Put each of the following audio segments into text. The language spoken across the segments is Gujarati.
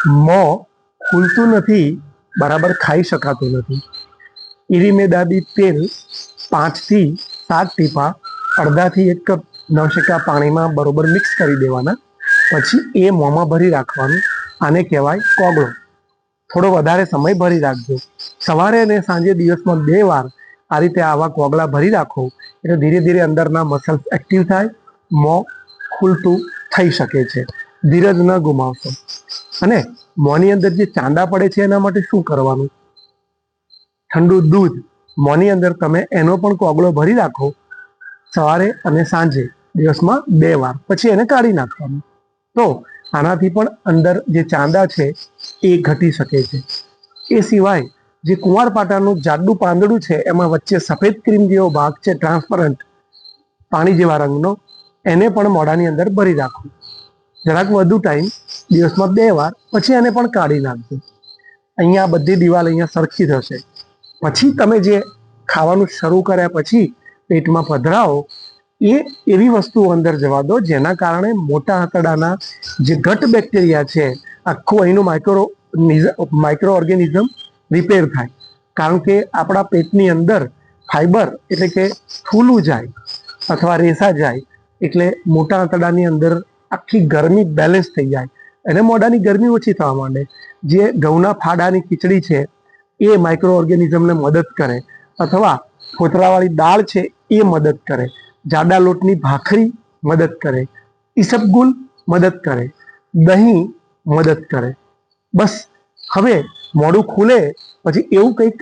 મોં ખુલતું નથી, બરાબર ખાઈ શકાતું નથી. ઇરીમેદાદી તેલ 5 થી 7 ટીપા અડધાથી 1 કપ નવશેકા પાણીમાં બરોબર મિક્સ કરી દેવાના. પછી એ મોંમાં ભરી રાખવાનું. આને કહેવાય કોગળો. થોડો વધારે સમય ભરી રાખજો. સવારે અને સાંજે દિવસમાં 2 વાર આ રીતે આવા કોગળા ભરી રાખો એટલે ધીરે ધીરે અંદરના મસલ્સ એક્ટિવ થાય, મોં ખુલતું થઈ શકે છે. ધીરજ ન ગુમાવશો. અને મોંની અંદર જે ચાંદા પડે છે એના માટે શું કરવાનું? ઠંડુ દૂધ મોંની અંદર તમે એનો પણ કોગળો ભરી રાખો સવારે અને સાંજે દિવસમાં 2 વાર, પછી એને કાઢી નાખવાનું. તો આનાથી પણ અંદર જે ચાંદા છે એ ઘટી શકે છે. એ સિવાય જે કુંવારપાઠાનું જાડું પાંદડું છે એમાં વચ્ચે સફેદ ક્રીમ જેવો ભાગ છે, ટ્રાન્સપરન્ટ પાણી જેવા રંગનો, એને પણ મોઢાની અંદર ભરી રાખો. જરાક વધુ ટાઈમ, દિવસમાં 2 વાર, પછી એને પણ કાઢી નાખજો. અહીંયા બધી દિવાલ અહીંયા સરખી થશે. પછી તમે જે ખાવાનું શરૂ કર્યા પછી પેટમાં પધરાવો એ એવી વસ્તુઓ અંદર જવા દો જેના કારણે મોટા આંતરડાના જે ગટ બેક્ટેરિયા છે, આખું અહીંનું માઇક્રો ઓર્ગેનિઝમ રિપેર થાય. કારણ કે આપણા પેટની અંદર ફાઈબર એટલે કે ફૂલું જાય અથવા રેસા જાય એટલે મોટા આંતરડાની અંદર આખી ગરમી બેલેન્સ થઈ જાય અને મોઢાની ગરમી ઓછી થવા માંડે. જે ઘઉંના ફાડાની ખીચડી છે એ માઇક્રો ઓર્ગેનિઝમને મદદ કરે, અથવા ફોતરાવાળી દાળ છે એ મદદ કરે, જાડા લોટની ભાખરી મદદ કરે, ઈસબગુલ મદદ કરે, દહીં મદદ કરે. બસ હવે મોઢું ખુલે પછી એવું કંઈક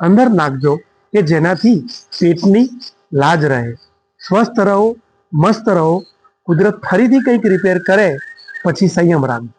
અંદર નાખજો કે જેનાથી પેટની લાજ રહે. સ્વસ્થ રહો, મસ્ત રહો. કુદરત ફરીથી કંઈક રિપેર કરે પછી સંયમ રાખજો.